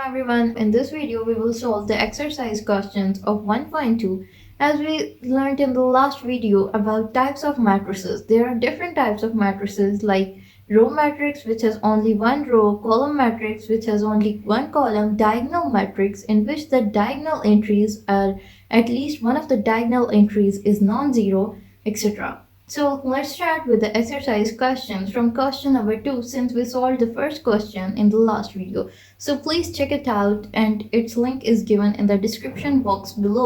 everyone. In this video, we will solve the exercise questions of 1.2. As we learned in the last video about types of matrices, there are different types of matrices like row matrix which has only one row, column matrix which has only one column, diagonal matrix in which the diagonal entries are at least one of the diagonal entries is non-zero, etc. So let's start with the exercise questions from question number 2 since we solved the first question in the last video. So please check it out and its link is given in the description box below.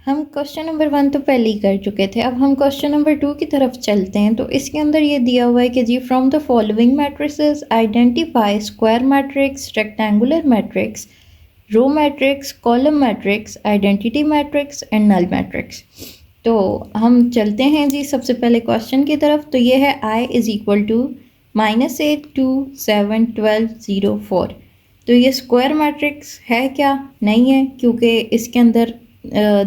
हम question number 1 तो पहले ही कर चुके थे। अब हम question number 2 की तरफ चलते हैं। तो इसके अंदर ये दिया हुआ है कि जी from the following matrices identify square matrix, rectangular matrix, row matrix, column matrix, identity matrix and null matrix. तो हम चलते हैं जी सबसे पहले क्वेश्चन की तरफ। तो ये है I इज़ इक्वल टू -8 2 7 12 0 4। तो ये स्क्वायर मैट्रिक्स है क्या? नहीं है, क्योंकि इसके अंदर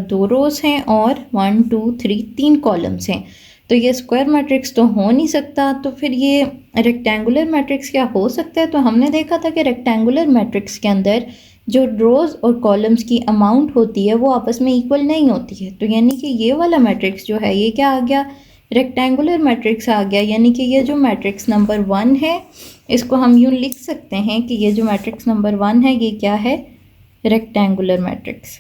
दो रोज़ हैं और 1 2 3 3 कॉलम्स हैं। तो ये स्क्वायर मैट्रिक्स तो हो नहीं सकता। तो फिर ये रेक्टेंगुलर मैट्रिक्स क्या हो सकता है? तो हमने देखा था कि रेक्टेंगुलर मैट्रिक्स के अंदर जो रोज़ और कॉलम्स की अमाउंट होती है वो आपस में इक्वल नहीं होती है। तो यानी कि ये वाला मैट्रिक्स जो है ये क्या आ गया? रेक्टेंगुलर मैट्रिक्स आ गया। यानी कि ये जो मैट्रिक्स नंबर 1 है इसको हम यूँ लिख सकते हैं कि ये जो मैट्रिक्स नंबर 1 है ये क्या है? Rectangular matrix.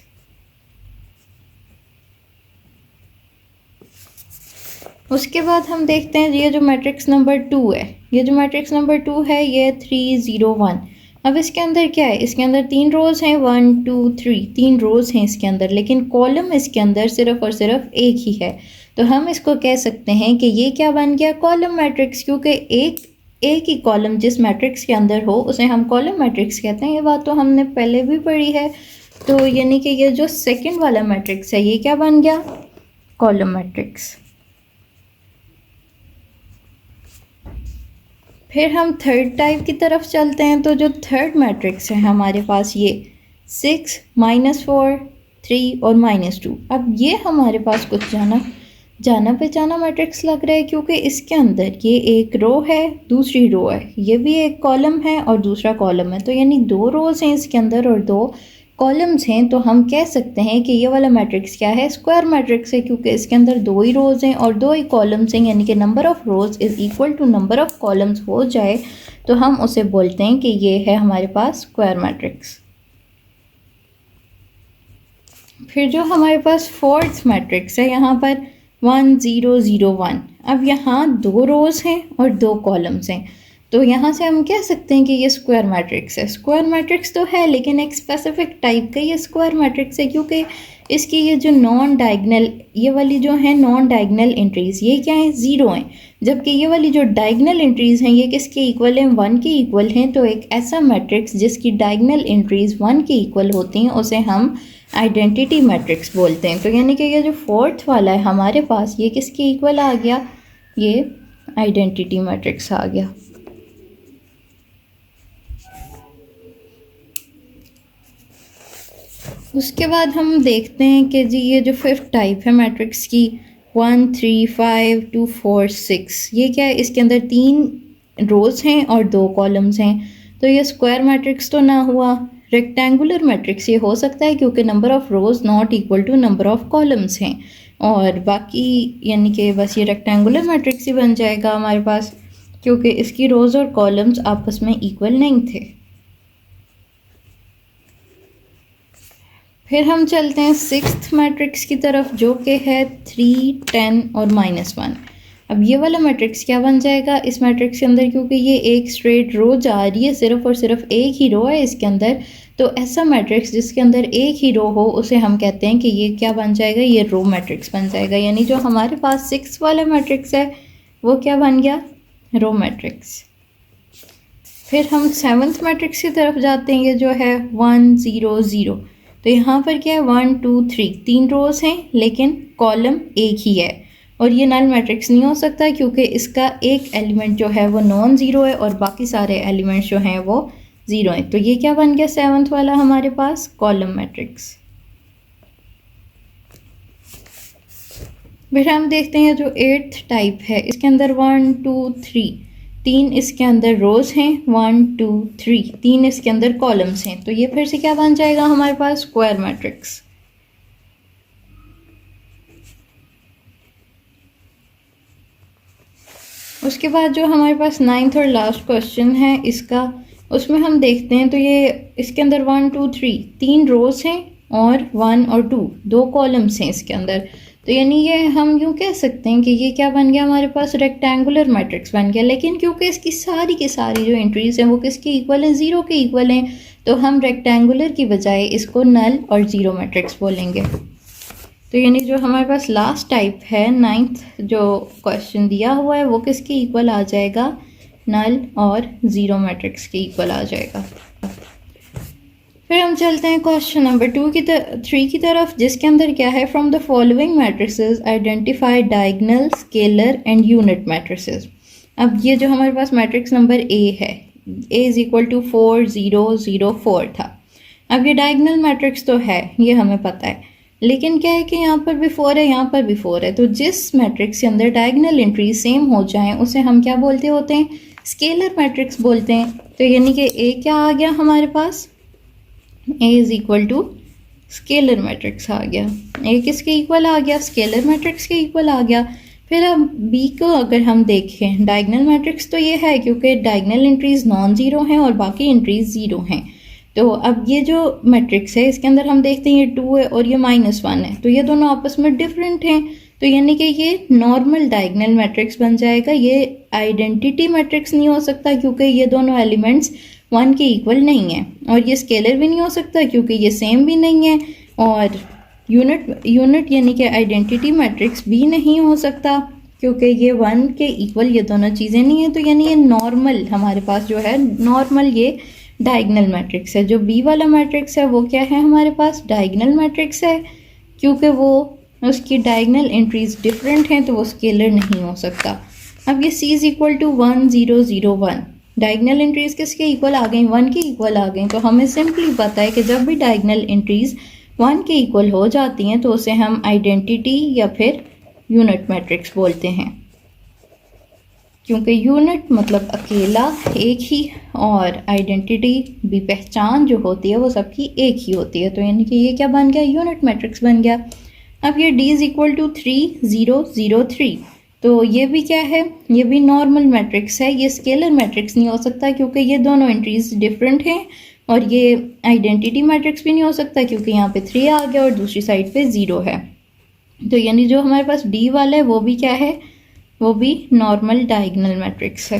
उसके बाद हम देखते हैं ये जो मैट्रिक्स नंबर 2 है, ये जो मैट्रिक्स नंबर 2 है ये 3 0 1। अब इसके अंदर क्या है? इसके अंदर 3 रोज़ हैं, 1 2 3 3 रोज़ हैं इसके अंदर, लेकिन कॉलम इसके अंदर सिर्फ और सिर्फ एक ही है। तो हम इसको कह सकते हैं कि ये क्या बन गया? कॉलम मैट्रिक्स, क्योंकि एक ही कॉलम जिस मैट्रिक्स के अंदर हो उसे हम कॉलम मैट्रिक्स कहते हैं। ये बात तो हमने पहले भी पढ़ी है। तो यानी कि ये जो सेकेंड वाला मैट्रिक्स है ये क्या बन गया? Column matrix. फिर हम थर्ड टाइप की तरफ चलते हैं। तो जो थर्ड मैट्रिक्स है हमारे पास ये 6 -4 3 और -2। अब ये हमारे पास कुछ जाना पहचाना मैट्रिक्स लग रहा है, क्योंकि इसके अंदर ये एक रो है, दूसरी रो है, ये भी एक कॉलम है और दूसरा कॉलम है। तो यानी 2 रोज़ हैं इसके अंदर और 2 कॉलम्स हैं। तो हम कह सकते हैं कि ये वाला मैट्रिक्स क्या है? स्क्वायर मैट्रिक्स है, क्योंकि इसके अंदर 2 ही रोज़ हैं और 2 ही कॉलम्स हैं। यानी कि number of rows is equal to number of columns हो जाए तो हम उसे बोलते हैं कि ये है हमारे पास स्क्वायर मैट्रिक्स। फिर जो हमारे पास फोर्थ मैट्रिक्स है यहाँ पर 1 0 0 1। अब यहाँ 2 रोज़ हैं और 2 कॉलम्स हैं। तो यहाँ से हम कह सकते हैं कि ये स्क्वायर मैट्रिक्स है। स्क्वायर मैट्रिक्स तो है लेकिन एक स्पेसिफिक टाइप का ये स्क्वायर मैट्रिक्स है, क्योंकि इसकी ये जो नॉन डायगनल, ये वाली जो है नॉन डायगनल एंट्रीज़ ये क्या है? ज़ीरो हैं। जबकि ये वाली जो डायगनल एंट्रीज़ हैं ये किसके इक्वल हैं? 1 के इक्वल हैं। तो एक ऐसा मैट्रिक्स जिसकी डायगनल एंट्रीज़ 1 के इक्वल होती हैं उसे हम आइडेंटिटी मैट्रिक्स बोलते हैं। तो यानी कि ये जो फोर्थ वाला है हमारे पास ये किसके इक्वल आ गया? ये आइडेंटिटी मैट्रिक्स आ गया। उसके बाद हम देखते हैं कि जी ये जो फिफ्थ टाइप है मैट्रिक्स की 1 3 5 2 4 6, ये क्या है? इसके अंदर 3 रोज़ हैं और 2 कॉलम्स हैं। तो ये स्क्वायर मैट्रिक्स तो ना हुआ। रेक्टेंगुलर मैट्रिक्स ये हो सकता है क्योंकि number of rows not equal to number of columns हैं, और बाकी यानी कि बस ये रेक्टेंगुलर मैट्रिक्स ही बन जाएगा हमारे पास, क्योंकि इसकी रोज़ और कॉलम्स आपस में इक्वल नहीं थे। फिर हम चलते हैं सिक्स्थ मैट्रिक्स की तरफ जो कि है 3 10 और -1। अब ये वाला मैट्रिक्स क्या बन जाएगा इस मैट्रिक्स के अंदर? क्योंकि ये एक स्ट्रेट रो जा रही है, सिर्फ और सिर्फ एक ही रो है इसके अंदर। तो ऐसा मैट्रिक्स जिसके अंदर एक ही रो हो उसे हम कहते हैं कि ये क्या बन जाएगा? ये रो मैट्रिक्स बन जाएगा। यानी जो हमारे पास 6 वाला मैट्रिक्स है वो क्या बन गया? Row matrix. फिर हम सेवन्थ मैट्रिक्स की तरफ जाते हैं। ये जो है 1 0 0। तो यहाँ पर क्या है? 1 2 3 3 रोज़ हैं लेकिन कॉलम एक ही है, और ये नल मैट्रिक्स नहीं हो सकता क्योंकि इसका एक एलिमेंट जो है वो नॉन ज़ीरो है और बाकी सारे एलिमेंट्स जो हैं वो ज़ीरो हैं। तो ये क्या बन गया सेवन्थ वाला हमारे पास? Column matrix. फिर हम देखते हैं जो एट्थ टाइप है इसके अंदर 1 2 3 3 इसके अंदर रोज हैं, 1 2 3, 3 इसके अंदर कॉलम्स हैं, तो ये फिर से क्या बन जाएगा हमारे पास स्क्वायर मैट्रिक्स। उसके बाद जो हमारे पास 9th और लास्ट क्वेश्चन है इसका, उसमें हम देखते हैं तो ये इसके अंदर 1 2 3 3 रोज हैं और 1 और 2 दो कॉलम्स हैं इसके अंदर, तो यानी ये हम यूँ कह सकते हैं कि ये क्या बन गया हमारे पास रेक्टेंगुलर मैट्रिक्स बन गया। लेकिन क्योंकि इसकी सारी की सारी जो एंट्रीज हैं वो किसके इक्वल हैं, ज़ीरो के इक्वल हैं, तो हम रेक्टेंगुलर की बजाय इसको नल और ज़ीरो मैट्रिक्स बोलेंगे। तो यानी जो हमारे पास लास्ट टाइप है 9th जो क्वेश्चन दिया हुआ है वो किसके इक्वल आ जाएगा, नल और ज़ीरो मैट्रिक्स के इक्वल आ जाएगा। फिर हम चलते हैं क्वेश्चन नंबर 3 की तरफ, जिसके अंदर क्या है, from the following matrices identify diagonal, scalar and unit matrices. अब ये जो हमारे पास मैट्रिक्स नंबर ए है, ए इज इक्वल टू 4 0 0 4 था। अब ये डायगोनल मैट्रिक्स तो है, ये हमें पता है, लेकिन क्या है कि यहाँ पर भी 4 है, यहाँ पर भी 4 है, तो जिस मैट्रिक्स के अंदर डायगोनल एंट्री सेम हो जाएं उसे हम क्या बोलते होते हैं, स्केलर मैट्रिक्स बोलते हैं। तो यानी कि ए क्या आ गया हमारे पास, A is equal to scalar matrix आ गया। ए किसके इक्वल आ गया, स्केलर मैट्रिक्स के इक्वल आ गया। फिर अब बी को अगर हम देखें, डायगोनल मैट्रिक्स तो ये है क्योंकि डायगोनल एंट्रीज नॉन ज़ीरो हैं और बाकी एंट्रीज ज़ीरो हैं। तो अब ये जो मैट्रिक्स है इसके अंदर हम देखते हैं ये 2 है और ये -1 है, तो ये दोनों आपस में डिफरेंट हैं, तो यानी कि ये नॉर्मल डायगोनल मैट्रिक्स बन जाएगा। ये आइडेंटिटी मैट्रिक्स नहीं हो सकता क्योंकि ये दोनों एलिमेंट्स 1 के इक्वल नहीं है, और ये स्केलर भी नहीं हो सकता क्योंकि ये सेम भी नहीं है, और यूनिट यानी कि आइडेंटिटी मैट्रिक्स भी नहीं हो सकता क्योंकि ये 1 के इक्वल ये दोनों चीज़ें नहीं है। तो यानी ये नॉर्मल हमारे पास जो है नॉर्मल ये डायगोनल मैट्रिक्स है। जो बी वाला मैट्रिक्स है वो क्या है हमारे पास, डायगोनल मैट्रिक्स है, क्योंकि वो उसकी डायगोनल एंट्रीज डिफरेंट हैं तो वो स्केलर नहीं हो सकता। अब ये C is equal to 1 0 0 1, diagonal entries किसके इक्वल आ गई, 1 के इक्वल आ गई। तो हमें सिंपली पता है कि जब भी डायगोनल एंट्रीज 1 के इक्वल हो जाती हैं तो उसे हम आइडेंटिटी या फिर यूनिट मैट्रिक्स बोलते हैं, क्योंकि यूनिट मतलब अकेला एक ही, और आइडेंटिटी भी पहचान जो होती है वो सबकी एक ही होती है। तो यानी कि ये क्या बन गया, यूनिट मैट्रिक्स बन गया। अब ये D इज इक्वल टू 3 0 0 3, तो ये भी क्या है, ये भी नॉर्मल मैट्रिक्स है, ये स्केलर मैट्रिक्स नहीं हो सकता क्योंकि ये दोनों एंट्रीज डिफरेंट हैं, और ये आइडेंटिटी मैट्रिक्स भी नहीं हो सकता क्योंकि यहाँ पे 3 आ गया और दूसरी साइड पे 0 है। तो यानी जो हमारे पास D वाला है वो भी क्या है, वो भी नॉर्मल डायगोनल मैट्रिक्स है।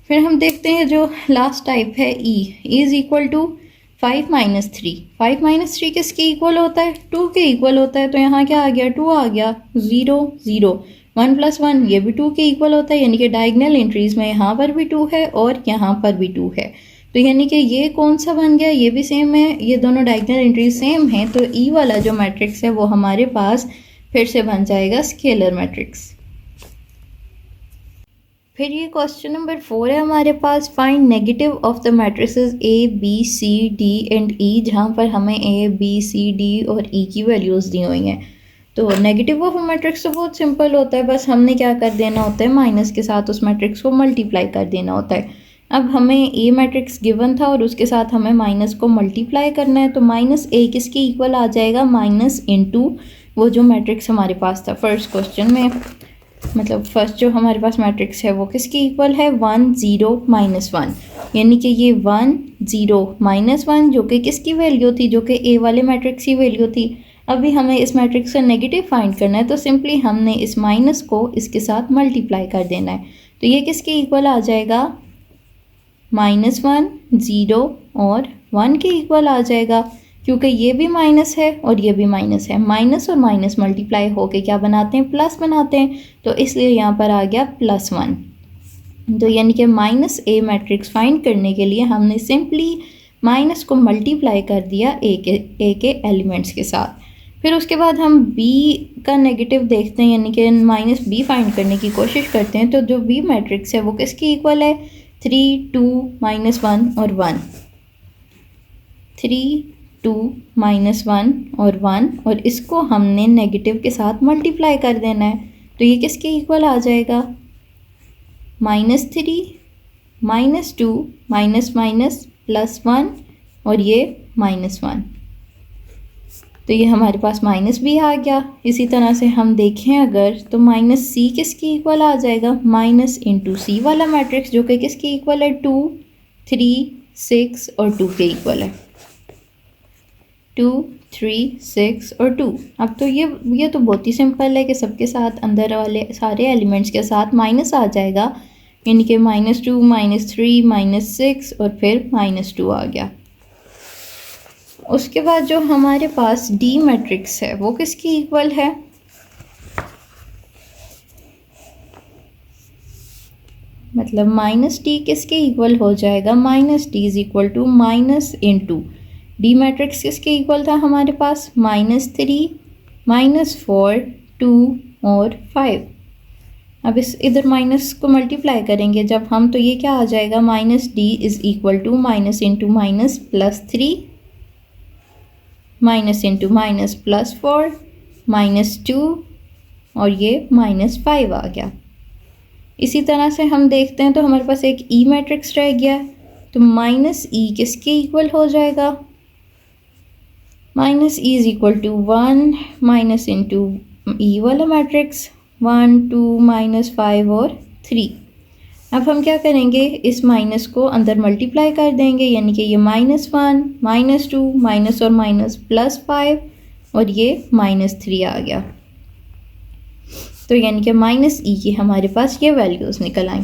फिर हम देखते हैं जो लास्ट टाइप है E इज इक्वल टू 5 - 3। 5 - 3 किसके इक्वल होता है, 2 के इक्वल होता है, तो यहाँ क्या आ गया, 2 आ गया, 0 0 1 + 1 ये भी 2 के इक्वल होता है, यानी कि डायगोनल एंट्रीज में यहाँ पर भी 2 है और यहाँ पर भी 2 है। तो यानी कि ये कौन सा बन गया, ये भी सेम है, ये दोनों डायगोनल एंट्रीज सेम हैं, तो E वाला जो मैट्रिक्स है वो हमारे पास फिर से बन जाएगा स्केलर मैट्रिक्स। फिर ये क्वेश्चन नंबर 4 है हमारे पास, find negative of the matrices A B C D and E, जहाँ पर हमें A B C D और E की वैल्यूज़ दी हुई हैं। तो नेगेटिव ऑफ मैट्रिक्स तो बहुत सिंपल होता है, बस हमने क्या कर देना होता है, माइनस के साथ उस मैट्रिक्स को मल्टीप्लाई कर देना होता है। अब हमें A मैट्रिक्स गिवन था और उसके साथ हमें माइनस को मल्टीप्लाई करना है, तो -A किसके इक्वल आ जाएगा, माइनस इंटू वो जो मैट्रिक्स हमारे पास था फर्स्ट क्वेश्चन में, मतलब फर्स्ट जो हमारे पास मैट्रिक्स है वो किसके इक्वल है, 1 0 -1, यानी कि ये 1 0 -1 जो कि किसकी वैल्यू थी, जो कि A वाले मैट्रिक्स की वैल्यू थी। अभी हमें इस मैट्रिक्स का नेगेटिव फाइंड करना है, तो सिंपली हमने इस माइनस को इसके साथ मल्टीप्लाई कर देना है, तो ये किसके इक्वल आ जाएगा, -1 0 और 1 के इक्वल आ जाएगा, क्योंकि ये भी माइनस है और ये भी माइनस है, माइनस और माइनस मल्टीप्लाई होके क्या बनाते हैं, प्लस बनाते हैं, तो इसलिए यहाँ पर आ गया +1। तो यानी कि -A मैट्रिक्स फाइंड करने के लिए हमने सिंपली माइनस को मल्टीप्लाई कर दिया A के एलिमेंट्स के साथ। फिर उसके बाद हम B का नेगेटिव देखते हैं, यानी कि -B फाइंड करने की कोशिश करते हैं। तो जो B मैट्रिक्स है वो किसकी इक्वल है, 3 2 -1 और 1, 3 2 -1 और 1, और इसको हमने नेगेटिव के साथ मल्टीप्लाई कर देना है, तो ये किसके इक्वल आ जाएगा, -3 -2 माइनस माइनस +1 और ये -1। तो ये हमारे पास माइनस भी आ गया। इसी तरह से हम देखें अगर तो -c किसके इक्वल आ जाएगा, माइनस इंटू सी वाला मैट्रिक्स जो कि किसके इक्वल है, 2 3 6 और 2 के इक्वल है, 2 3 6 और 2। अब तो ये तो बहुत ही सिंपल है कि सबके साथ अंदर वाले सारे एलिमेंट्स के साथ माइनस आ जाएगा, यानी कि -2 -3 -6 और फिर -2 आ गया। उसके बाद जो हमारे पास डी मैट्रिक्स है वो किसकी इक्वल है, मतलब -d किसके इक्वल हो जाएगा, -d is equal to minus into D matrix किसके इक्वल था हमारे पास, -3 -4 2 और 5। अब इस इधर माइनस को मल्टीप्लाई करेंगे जब हम, तो ये क्या आ जाएगा, -d is equal to minus into minus +3 minus into minus +4 -2 और ये -5 आ गया। इसी तरह से हम देखते हैं तो हमारे पास एक ई मैट्रिक्स रह गया है, तो -e किसके इक्वल हो जाएगा, -e is equal to 1 minus into E वाला मैट्रिक्स 1 2 -5 और 3। अब हम क्या करेंगे, इस माइनस को अंदर मल्टीप्लाई कर देंगे, यानी कि ये -1 -2 माइनस और माइनस +5 और ये -3 आ गया। तो यानी कि -e की हमारे पास ये वैल्यूज़ निकल आई।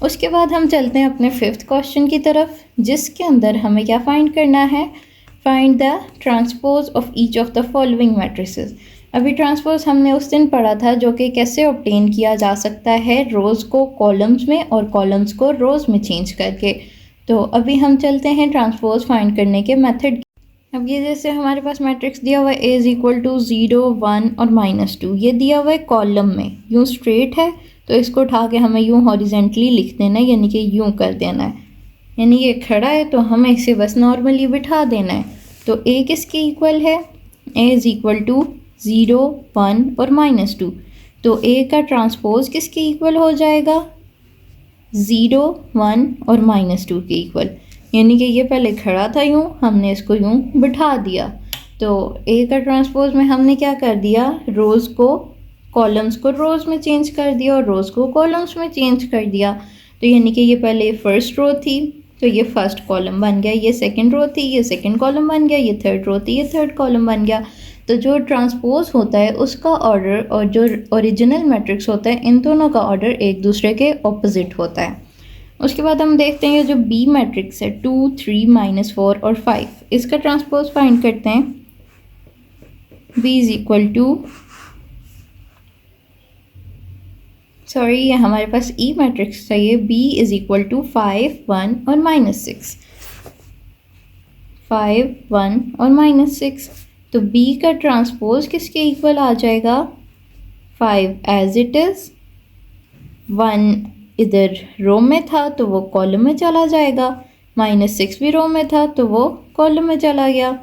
उसके बाद हम चलते हैं अपने 5th क्वेश्चन की तरफ, जिसके अंदर हमें क्या फाइंड करना है, find the transpose of each of the following matrices. अभी ट्रांसपोज हमने उस दिन पढ़ा था जो कि कैसे ऑब्टेन किया जा सकता है, रोज़ को कॉलम्स में और कॉलम्स को रोज़ में चेंज करके। तो अभी हम चलते हैं ट्रांसपोज फाइंड करने के मेथड। अब ये जैसे हमारे पास मैट्रिक्स दिया हुआ है A इज़ इक्वल टू 0 1 और -2, ये दिया हुआ है कॉलम में, यूँ स्ट्रेट है तो इसको उठा के हमें यूँ हॉरिजेंटली लिख देना है, यानी कि यूँ कर देना है, यानी ये खड़ा है तो हमें इसे बस नॉर्मली बिठा देना है। तो A किसके इक्वल है, A इज़ इक्वल टू 0 1 और -2, तो A का ट्रांसपोज किसके इक्वल हो जाएगा, 0 1 और -2 के इक्वल, यानी कि ये पहले खड़ा था यूँ, हमने इसको यूँ बिठा दिया। तो A का ट्रांसपोज में हमने क्या कर दिया, रोज़ को कॉलम्स को रोज़ में चेंज कर दिया और रोज़ को कॉलम्स में चेंज कर दिया। तो यानी कि ये पहले फर्स्ट रो थी तो ये फर्स्ट कॉलम बन गया, ये सेकंड रो थी ये सेकंड कॉलम बन गया, ये थर्ड रो थी ये थर्ड कॉलम बन गया। तो जो ट्रांसपोज होता है उसका ऑर्डर और जो ओरिजिनल मैट्रिक्स होता है इन दोनों का ऑर्डर एक दूसरे के ऑपोजिट होता है। उसके बाद हम देखते हैं जो बी मैट्रिक्स है 2 3 -4 और 5, इसका ट्रांसपोज फाइंड करते हैं। B is equal to, sorry ये हमारे पास ई मैट्रिक्स चाहिए, बी इज इक्वल टू 5 1 और -6, 5 1 और -6। तो B का ट्रांसपोज किसके इक्वल आ जाएगा, 5 एज इट इज़, 1 इधर रो में था तो वो कॉलम में चला जाएगा, -6 भी रो में था तो वो कॉलम में चला गया।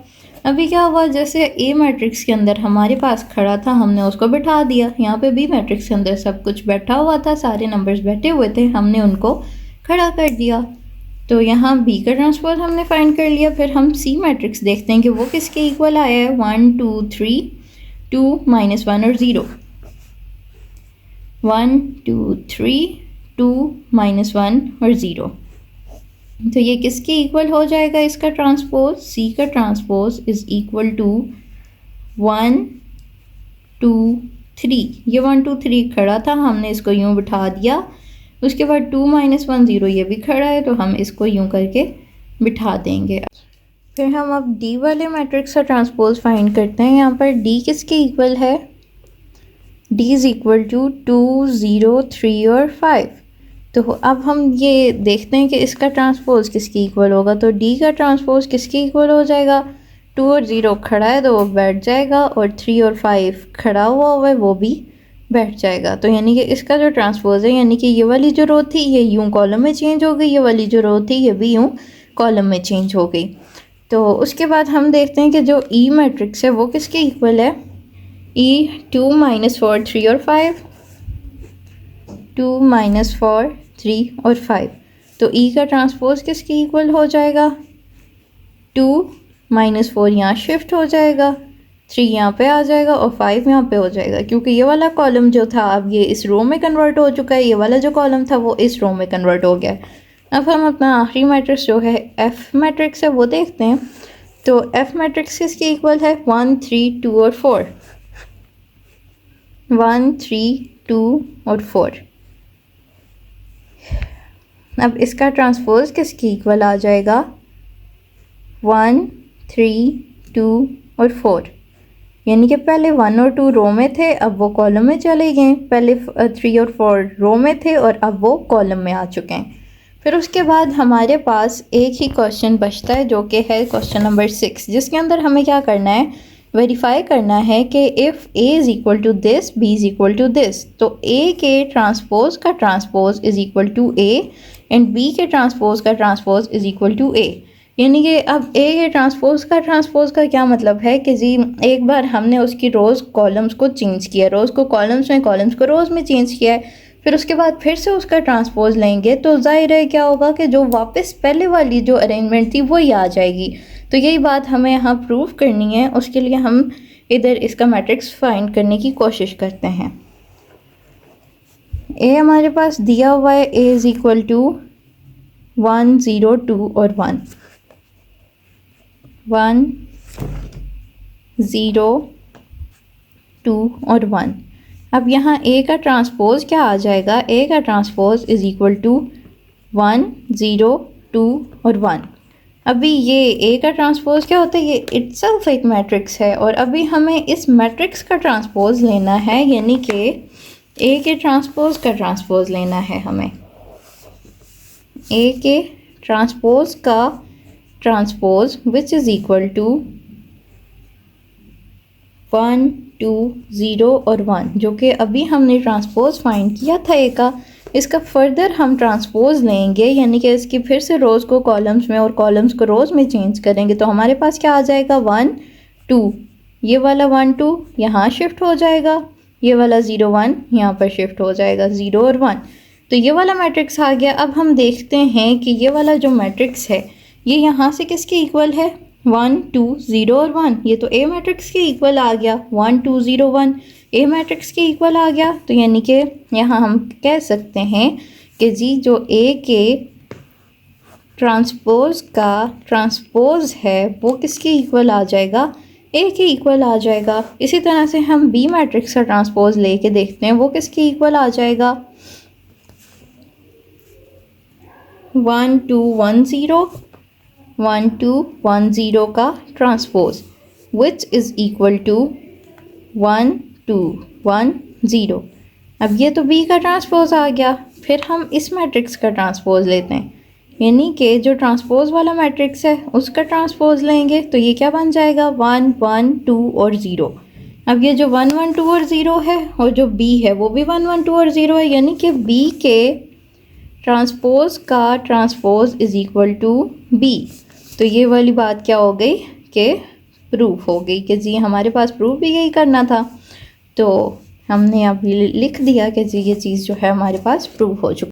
अभी क्या हुआ, जैसे A मैट्रिक्स के अंदर हमारे पास खड़ा था हमने उसको बिठा दिया, यहाँ पे B मैट्रिक्स के अंदर सब कुछ बैठा हुआ था, सारे नंबर्स बैठे हुए थे, हमने उनको खड़ा कर दिया। तो यहाँ B का ट्रांसपोज हमने फाइंड कर लिया। फिर हम C मैट्रिक्स देखते हैं कि वो किसके इक्वल आया है, 1 2 3 2 -1 और 0, 1 2 3 2 -1 और 0। तो ये किसके इक्वल हो जाएगा, इसका ट्रांसपोज, C का ट्रांसपोज इज इक्वल टू 1 2 3, ये 1 2 3 खड़ा था हमने इसको यूँ बिठा दिया। उसके बाद 2 -1 0 ये भी खड़ा है तो हम इसको यूँ करके बिठा देंगे। फिर हम अब D वाले मैट्रिक्स का ट्रांसपोज फाइंड करते हैं। यहाँ पर D किसके इक्वल है, D इज़ इक्वल टू 2 0 3 और 5। तो अब हम ये देखते हैं कि इसका ट्रांसपोज किसके इक्वल होगा। तो D का ट्रांसपोज किसके इक्वल हो जाएगा, 2 और 0 खड़ा है तो वो बैठ जाएगा और 3 और 5 खड़ा हुआ है वो भी बैठ जाएगा। तो यानी कि इसका जो ट्रांसपोज है, यानी कि ये वाली जो रो थी ये यूँ कॉलम में चेंज हो गई, ये वाली जो रो थी ये भी यूँ कॉलम में चेंज हो गई। तो उसके बाद हम देखते हैं कि जो E मैट्रिक्स है वो किसके इक्वल है, E 2 -4 3 और 5, 2 -4 3 और 5। तो ई का ट्रांसपोज किसके इक्वल हो जाएगा? 2 -4 यहाँ शिफ्ट हो जाएगा, 3 यहाँ पे आ जाएगा और 5 यहाँ पे हो जाएगा, क्योंकि ये वाला कॉलम जो था अब ये इस रो में कन्वर्ट हो चुका है, ये वाला जो कॉलम था वो इस रो में कन्वर्ट हो गया है। अब हम अपना आखिरी मैट्रिक्स जो है एफ मैट्रिक्स है वो देखते हैं। तो एफ मैट्रिक्स किसके इक्वल है? 1 3 2 और 4। 1 3 2 और 4। अब इसका ट्रांसपोज किसके इक्वल आ जाएगा? 1 3 2 और 4। यानी कि पहले 1 और 2 रो में थे, अब वो कॉलम में चले गए। पहले 3 और 4 रो में थे और अब वो कॉलम में आ चुके हैं। फिर उसके बाद हमारे पास एक ही क्वेश्चन बचता है जो कि है क्वेश्चन नंबर 6, जिसके अंदर हमें क्या करना है? वेरीफाई करना है कि if A is equal to this, B is equal to this, तो ए के ट्रांसपोज का transpose is equal to A and B के ट्रांसपोज का transpose is equal to A. यानी कि अब ए के ट्रांसपोज का क्या मतलब है कि जी एक बार हमने उसकी रोज़ कॉलम्स को चेंज किया, रोज़ को कॉलम्स में, कॉलम्स को रोज़ में चेंज किया है, फिर उसके बाद फिर से उसका ट्रांसपोज लेंगे तो ज़ाहिर है क्या होगा कि जो वापस पहले वाली जो अरेंजमेंट थी वही आ जाएगी। तो यही बात हमें यहाँ प्रूव करनी है, उसके लिए हम इधर इसका मैट्रिक्स फाइंड करने की कोशिश करते हैं। ए हमारे पास दिया हुआ है, ए इज़ इक्वल टू 1 0 2 और 1 1 0 2 और 1। अब यहाँ ए का ट्रांसपोज क्या आ जाएगा? ए का ट्रांसपोज इज़ इक्वल टू 1 0 2 और 1। अभी ये ए का ट्रांसपोज क्या होता है? ये इट्सेल्फ एक मैट्रिक्स है और अभी हमें इस मैट्रिक्स का ट्रांसपोज लेना है, यानी कि ए के ट्रांसपोज का ट्रांसपोज लेना है हमें। ए के ट्रांसपोज का transpose which is equal to 1 2 0 और 1, जो कि अभी हमने ट्रांसपोज फाइंड किया था ए का। इसका फर्दर हम ट्रांसपोज लेंगे, यानी कि इसकी फिर से रोज़ को कॉलम्स में और कॉलम्स को रोज़ में चेंज करेंगे, तो हमारे पास क्या आ जाएगा? 1 2, ये वाला 1 2 यहाँ शिफ्ट हो जाएगा, ये वाला 0 1 यहाँ पर शिफ्ट हो जाएगा, 0 और 1। तो ये वाला मैट्रिक्स आ गया। अब हम देखते हैं कि ये वाला जो मैट्रिक्स है ये यहाँ से किसके इक्वल है? 1 2 0 और 1। ये तो ए मैट्रिक्स के इक्वल आ गया, 1 2 0 1 ए मैट्रिक्स के इक्वल आ गया। तो यानी कि यहाँ हम कह सकते हैं कि जी जो ए के ट्रांसपोज का ट्रांसपोज है वो किसके इक्वल आ जाएगा? ए के इक्वल आ जाएगा। इसी तरह से हम बी मैट्रिक्स का ट्रांसपोज लेके देखते हैं वो किसके इक्वल आ जाएगा? 1 2 1 0 1 2 1 0 का transpose which is equal to 1 2 1 0। अब ये तो बी का ट्रांसपोज आ गया। फिर हम इस मैट्रिक्स का ट्रांसपोज लेते हैं, यानी कि जो ट्रांसपोज वाला मैट्रिक्स है उसका ट्रांसपोज लेंगे, तो ये क्या बन जाएगा? 1 1 2 और 0। अब ये जो 1 1 2 और 0 है और जो बी है वो भी 1 1 2 और 0 है, यानी कि बी के ट्रांसपोज का transpose is equal to B. तो ये वाली बात क्या हो गई कि प्रूफ हो गई कि जी हमारे पास प्रूफ भी यही करना था। तो हमने अब लिख दिया कि जी ये चीज़ जो है हमारे पास प्रूफ हो चुकी।